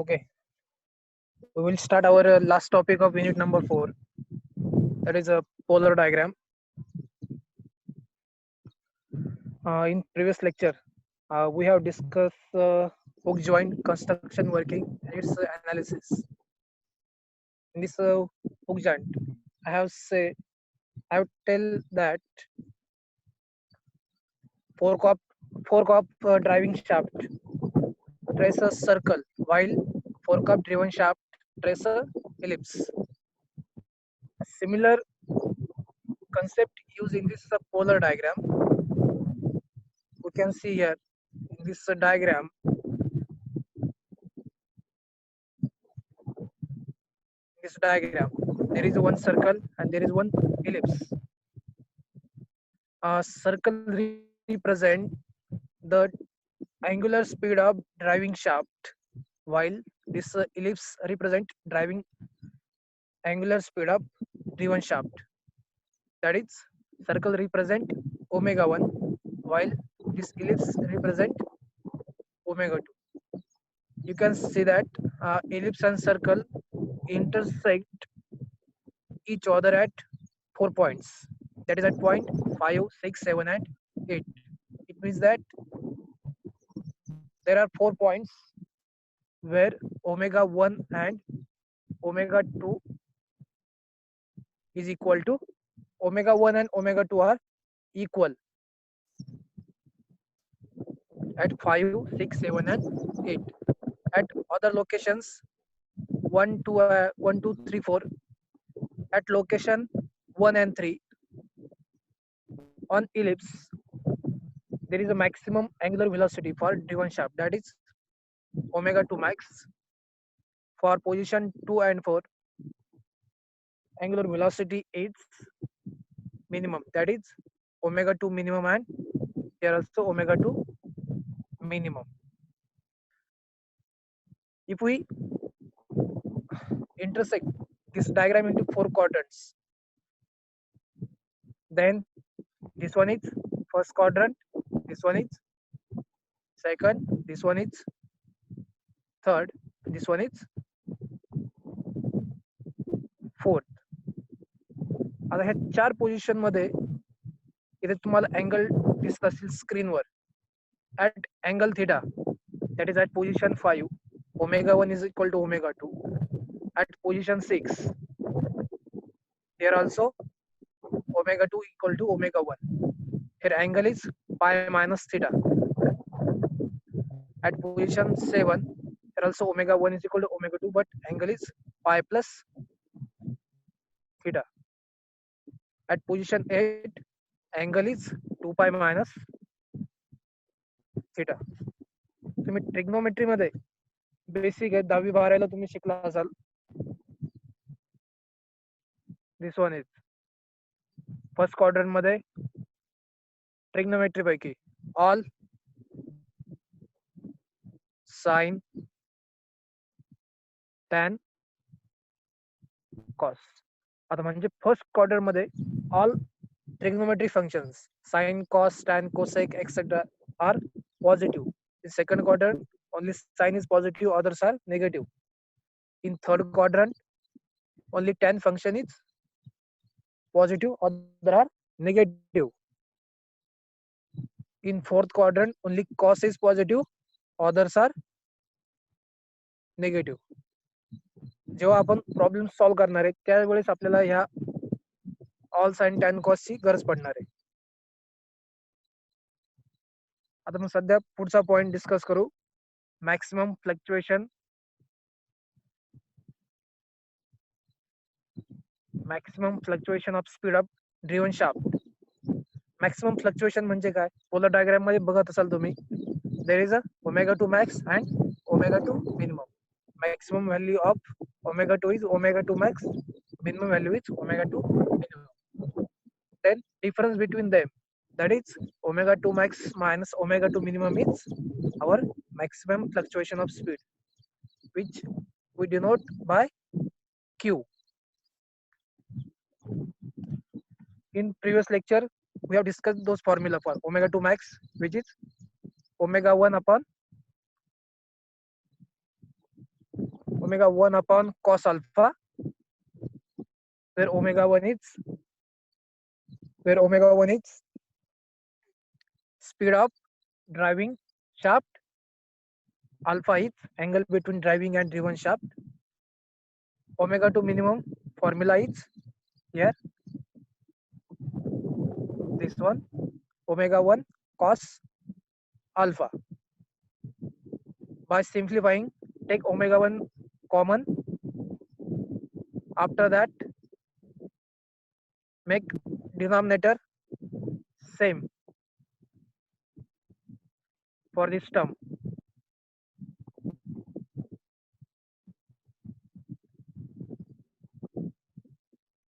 Okay, we will start our last topic of unit number 4. That is a polar diagram. In previous lecture, we have discussed hook joint construction working and its analysis. In this hook joint, I have tell that fork of driving shaft trace a circle, while fork of driven shaft trace a ellipse. A similar concept used in this polar diagram. We can see here in this diagram. There is one circle and there is one ellipse. A circle represent the angular speed of driving shaft, while this ellipse represent driving angular speed of driven shaft. That is, circle represent omega 1, while this ellipse represent omega 2. You can see that ellipse and circle intersect each other at 4 points. That is at point 5, 6, 7, and 8. It means that there are 4 points where omega 1 and omega 2 is equal to omega 1 and omega 2 are equal at 5, 6, 7, and 8. At other locations 1, 2, 1, 2, 3, 4. At location 1 and 3 on ellipse, there is a maximum angular velocity for driven shaft, that is omega 2 max. For position 2 and 4, angular velocity is minimum, that is omega 2 minimum, and here also omega 2 minimum. If we intersect this diagram into 4 quadrants, then this one is first quadrant, this one is second, this one is third, this one is fourth. आता ह्या 4 position मध्ये इथे तुम्हाला angle दिसत असेल स्क्रीनवर. at angle theta, that is at position 5, omega 1 is equal to omega 2. At position 6, here also omega 2 equal to omega 1. Here angle is pi minus theta. At position 7, here also omega 1 is equal to omega 2, but angle is pi plus theta. At position 8, angle is 2 pi minus theta. तुम्ही trigonometry मध्ये basic आहे 10वी 12वीला तुम्ही शिकला असाल. This one is first quadrant मध्ये trigonometry पैकी ऑल साइन टॅन कॉस. आता म्हणजे फर्स्ट क्वाड्रंट मध्ये all trigonometry functions sine cos tan cosec etcetera are positive. In second quadrant, only sign is positive, others are negative. In third quadrant, only tan function is positive, others are negative. In fourth quadrant, only cos is positive, others are negative. जेव्हा आपण problem solve करणार आहे त्यावेळेस आपल्याला ह्या all sine tan cos ची गरज पडणार आहे. आता मग सध्या पुढचा पॉइंट डिस्कस करू. Maximum fluctuation. Maximum fluctuation of speed of driven shaft. Maximum fluctuation म्हणजे काय? पोलर डायग्राम मध्ये बघत असाल तुम्ही, there is a omega 2 max and omega 2 minimum. maximum value of omega 2 is omega 2 max, minimum value is omega 2 minimum. Then difference between them, that is omega 2 max minus omega 2 minimum is our maximum fluctuation of speed, which we denote by Q. In previous lecture, we have discussed those formula for omega 2 max, which is omega 1 upon cos alpha, where omega 1 is speed of driving shaft, alpha is angle between driving and driven shaft. Omega 2 minimum formula is here, this one, omega 1 cos alpha. By simplifying, take omega 1 common. After that, make denominator same for this term.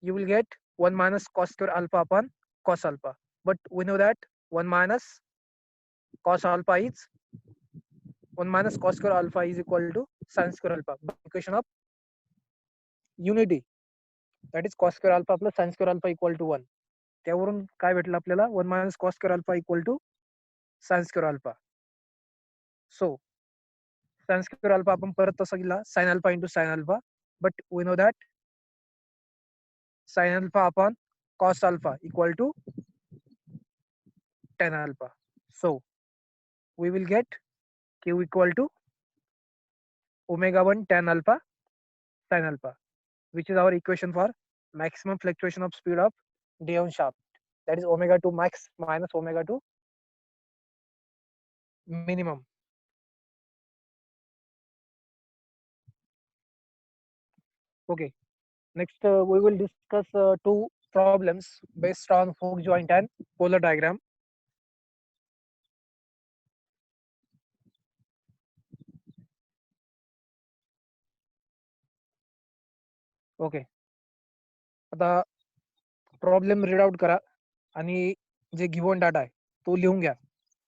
You will get 1 minus cos square alpha upon cos alpha. But we know that 1 minus cos alpha is 1 minus cos square alpha is equal to sin square alpha by equation of unity. That is cos square alpha plus sin square alpha equal to 1. त्यावरून काय भेटलं आपल्याला 1 minus cos square alpha equal to sin square alpha. So sin square alpha आपण परत तसा गेला sin alpha into sin alpha, but we know that sin alpha upon cos alpha equal to tan alpha. So we will get Q equal to omega 1 tan alpha sin alpha, which is our equation for maximum fluctuation of speed of driven shaft. That is omega 2 max minus omega 2 minimum. Okay. Next, we will discuss two problems based on Hooke joint and polar diagram. Okay. आता problem read out करा आणि जे given data आहे तो लिहून घ्या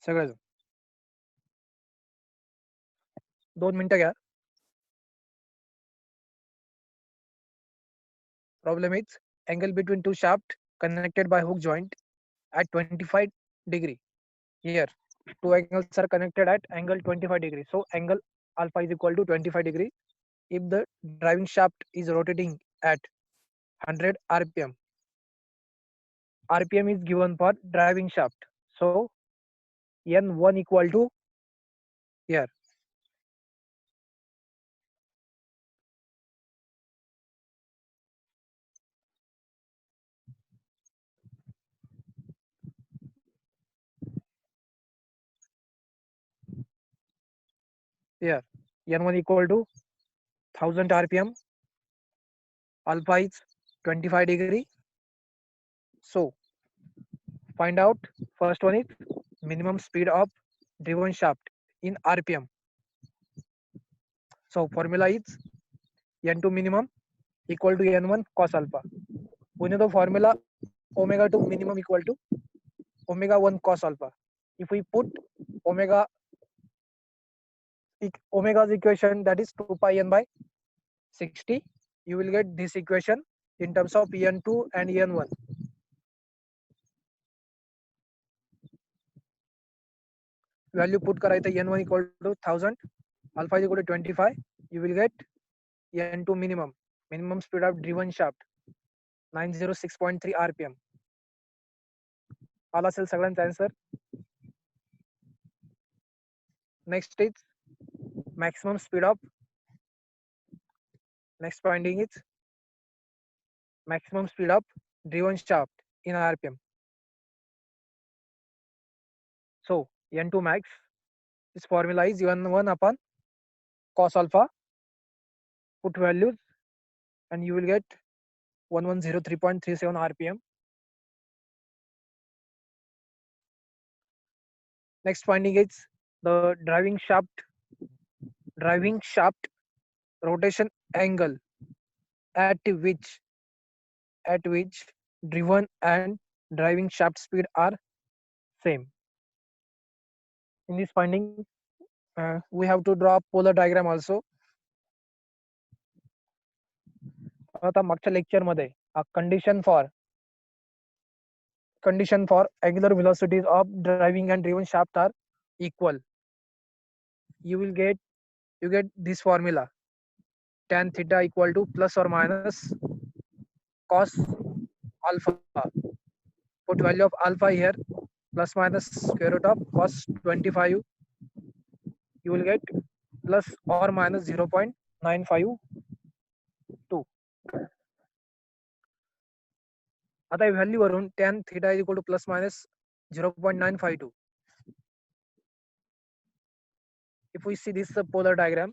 सगळेजण. 2 मिनिटं घ्या. Problem is angle between two shafts connected by hook joint at 25 degree. Here, two angles are connected at angle 25 degree. So angle alpha is equal to 25 degree. If the driving shaft is rotating at 100 RPM, RPM is given for driving shaft. So N1 equal to here. Here, N1 equal to 1000 RPM. Alpha is 25 degree. So find out first one is minimum speed of driven shaft in RPM. So formula is N2 minimum equal to N1 cos alpha. We know the formula omega 2 minimum equal to omega 1 cos alpha. If we put omega's equation, that is 2 pi n by 60, you will get this equation in terms of En2 and En1. Value put करा इथे N1 equal to 1000, alpha is equal to 25. You will get N2 minimum speed of driven shaft 906.3 RPM. आला असेल सगळ्यांचा answer. Next is maximum speed of. Next finding is maximum speed of driven shaft in RPM. So N2 max, this formula is N1 upon cos alpha. Put values and you will get 1103.37 RPM. Next finding is the driving shaft rotation angle at which driven and driving shaft speed are same. In this finding, we have to draw polar diagram also. आता मागच्या lecture मध्ये condition for angular velocities of driving and driven shaft are equal. You get this formula: tan theta equal to plus or minus cos alpha. Put value of alpha here, plus minus square root of cos 25. You will get plus or minus 0.952. आता या value वरून tan theta is equal to plus minus 0.952. If we see this polar diagram,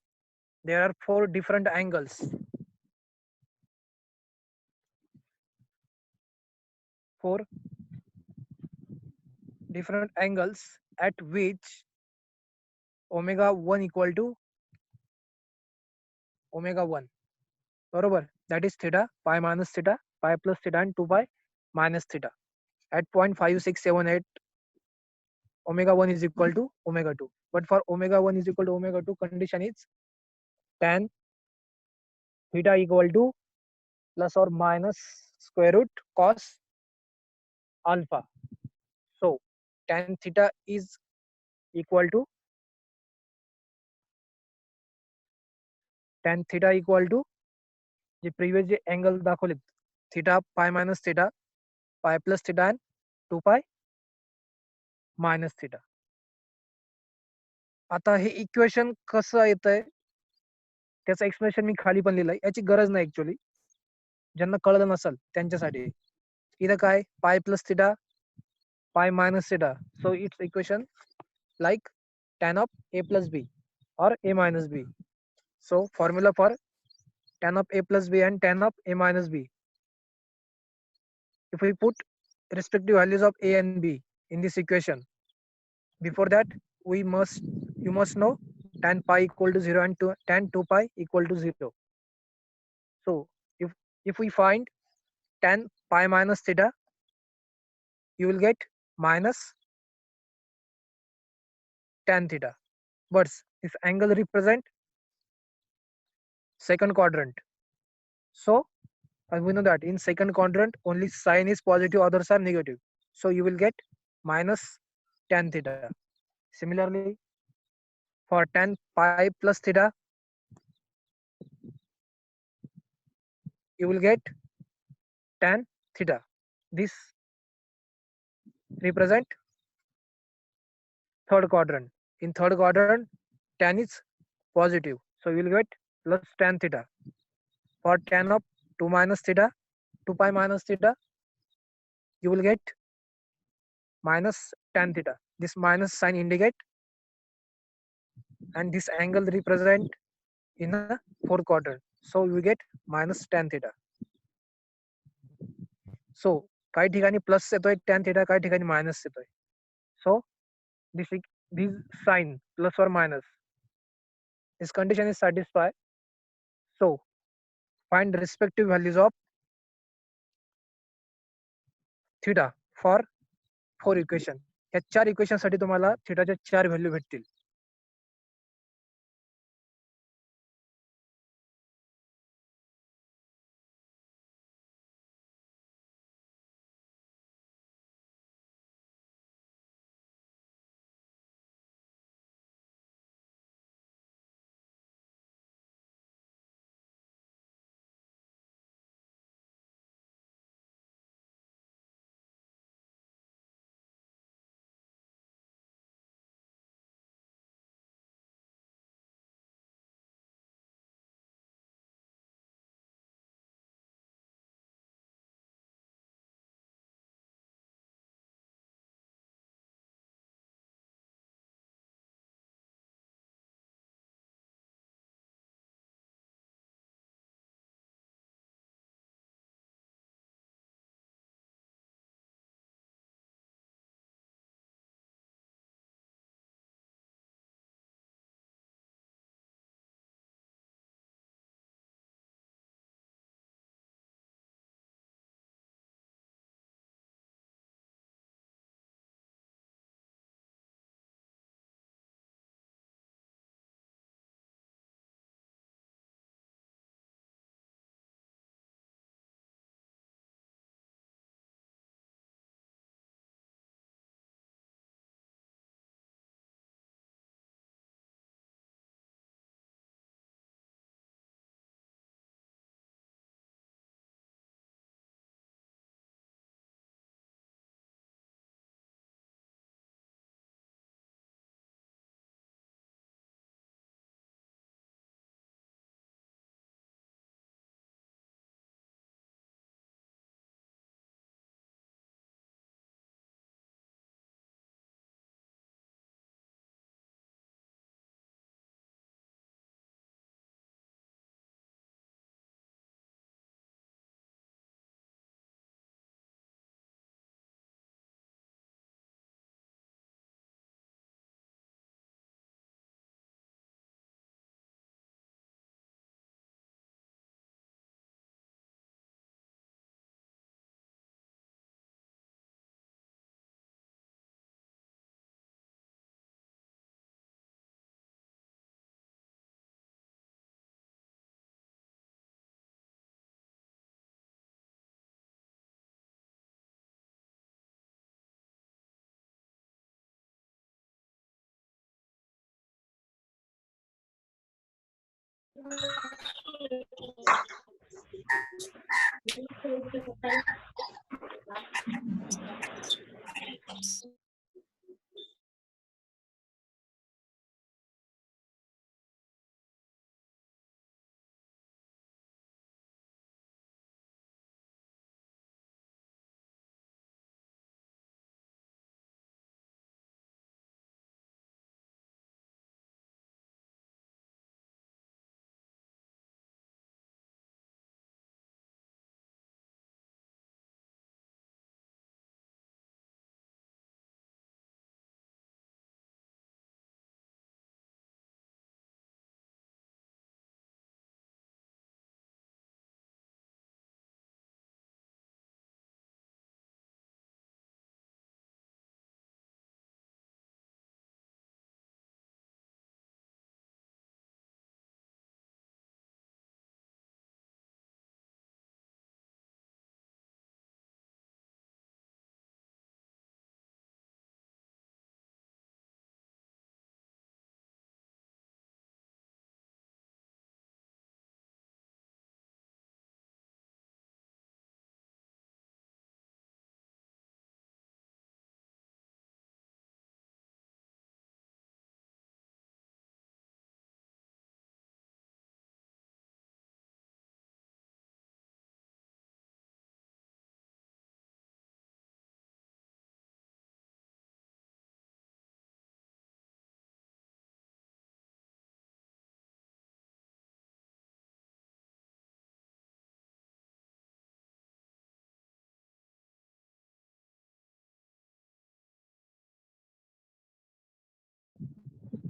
there are four different angles. Four different angles at which omega 1 equal to omega 1. बरोबर? That is theta, pi minus theta, pi plus theta, and 2 pi minus theta. At 0.5678, omega 1 is equal to omega 2. But for omega 1 is equal to omega 2, condition is tan theta equal to plus or minus square root cos alpha. So tan theta is equal to J previous J angle दाखवले theta pi minus theta, pi plus theta, and 2 pi minus theta. आता हे equation कसं येतंय त्याचं explanation मी खाली पण लिहिलंय. याची गरज नाही ऍक्च्युअली, ज्यांना कळलं नसेल त्यांच्यासाठी. इथं काय pi plus theta, pi minus theta. So it's equation like tan of a plus b or a minus b. So formula for tan of a plus b and tan of a minus b. If we put respective values of a and b in this equation, before that you must know tan pi equal to 0 and tan 2 pi equal to 0. So if we find tan pi minus theta, you will get minus tan theta. But this angle represent second quadrant. So we know that in second quadrant only sign is positive, others are negative. So you will get minus tan theta. Similarly, for tan pi plus theta, you will get tan theta. This represent third quadrant. In third quadrant, tan is positive. So you will get plus tan theta. For tan of 2 minus theta, 2 pi minus theta, you will get minus tan theta. This minus sign indicate, and this angle represent in a fourth quadrant. So you get minus tan theta. So काही ठिकाणी plus येतोय tan theta, काही ठिकाणी minus येतोय. So this sign plus or minus, this condition is satisfied. So find respective values of theta for 4 equation. या 4 equation साठी तुम्हाला थीटाच्या 4 value भेटतील.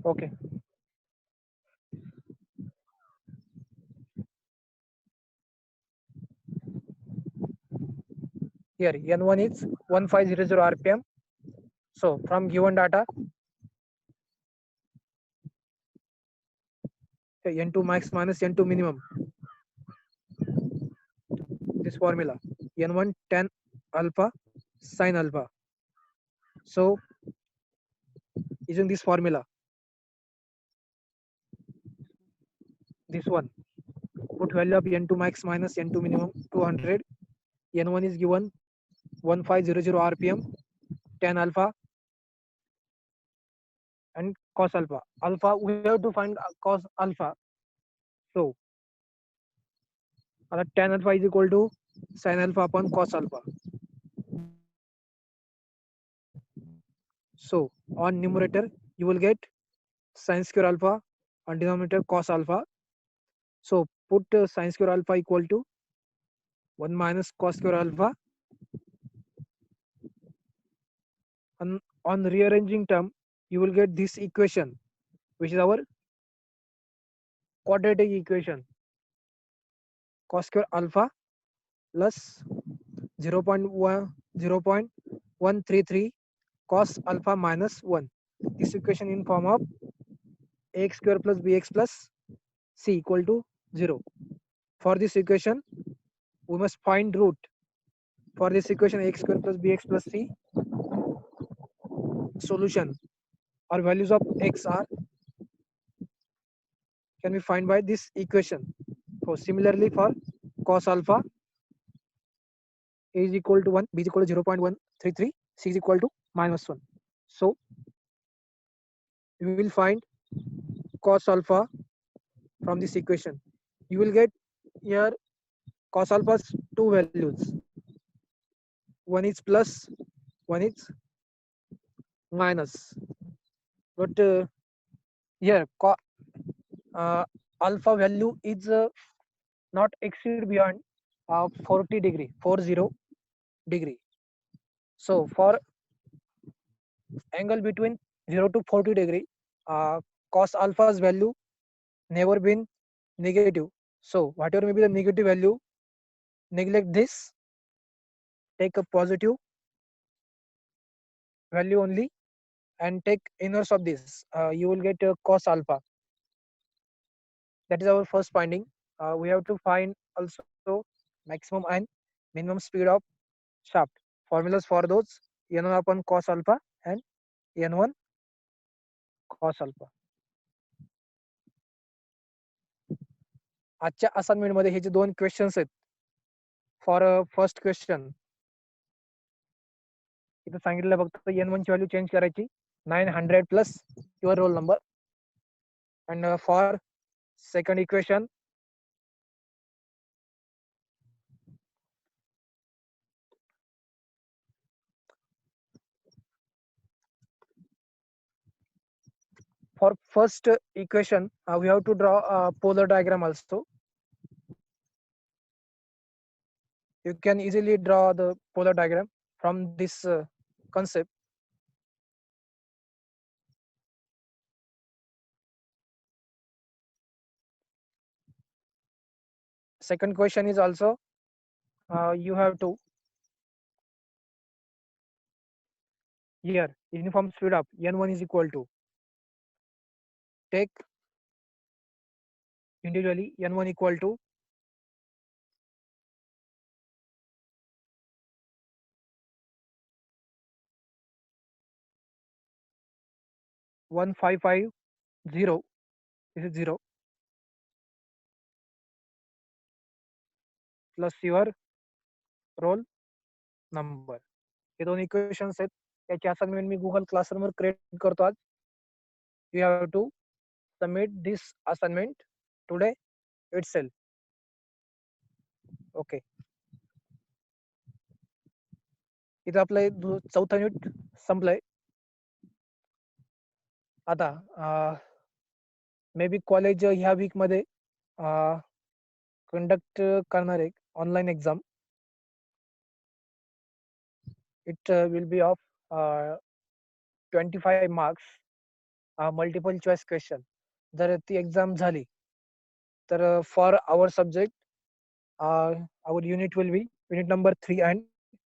Okay. Here N1 is 1500 RPM. So from given data, N2 max minus N2 minimum. This formula N1 10 alpha sin alpha. So using this formula, this one, put value of N2 max minus N2 minimum 200. N1 is given 1500 RPM, 10 alpha and cos alpha. Alpha, we have to find cos alpha. So 10 alpha is equal to sin alpha upon cos alpha. So on numerator, you will get sin square alpha, on denominator cos alpha. So put sin square alpha equal to 1 minus cos square alpha. On rearranging term, you will get this equation, which is our quadratic equation. Cos square alpha plus 0.133 cos alpha minus 1. This equation in form of ax square plus bx plus c equal to 0. For this equation, we must find root. For this equation ax square plus bx plus c, solution or values of x are can be find by this equation. So similarly for cos alpha, a is equal to 1, b is equal to 0.133, c is equal to minus 1. So you will find cos alpha from this equation. You will get here cos alpha's two values. One is plus, one is minus. But here alpha value is not exceed beyond 40 degree, 40 degree. So for angle between 0 to 40 degree, cos alpha's value never been negative. So whatever may be the negative value, neglect this, take a positive value only and take inverse of this. You will get cos alpha. That is our first finding. We have to find also maximum and minimum speed of shaft. Formulas for those n1 upon cos alpha and n1 cos alpha. आजच्या assignment मध्ये हे जे 2 questions आहेत for first question इथं सांगितलं फक्त N1 ची value change करायची 900 plus your roll number and for second equation for first equation we have to draw a polar diagram also. You can easily draw the polar diagram from this concept. Second question is also you have to here uniform speed up n1 is equal to take individually n1 equal to 1550, this is 0 plus your roll number. हे दोन equations आहेत. याची assignment मी Google क्लासरूमवर create करतो आज. You have to submit this assignment today itself. Okay. इथं आपलं चौथा युनिट संपलंय. आता मे बी कॉलेज ह्या वीक मध्ये कंडक्ट करणार आहे online exam. It will be of 25 marks multiple choice question. जर ती एक्झाम झाली तर for our subject our unit will be unit number 3 and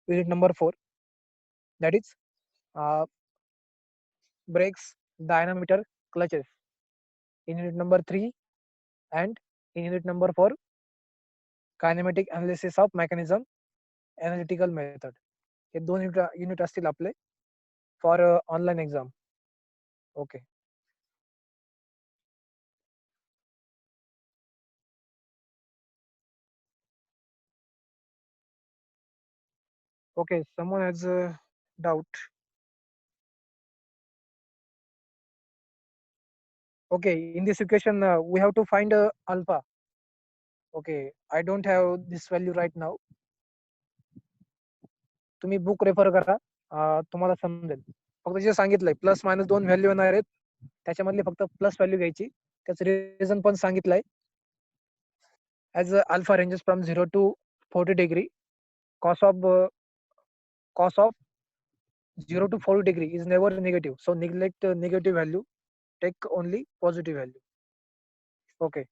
unit number 4, that is brakes, dynamometer, clutches in unit number 3 and in unit number 4 kinematic analysis of mechanism, analytical method. हे 2 unit असतील आपले for online exam. Okay. Okay, someone has a doubt. Okay, in this equation we have to find alpha. Okay, I don't have this value right now. तुम्ही book refer करा, तुम्हाला समजेल. फक्त जे सांगितलंय plus minus 2 value येणार आहेत, त्याच्यामधले फक्त प्लस व्हॅल्यू घ्यायची. त्याचं रिझन पण सांगितलंय. As alpha ranges from 0 to 40 degree, cos of 0 to 40 degree is never negative. So neglect negative value, take only positive value. Okay.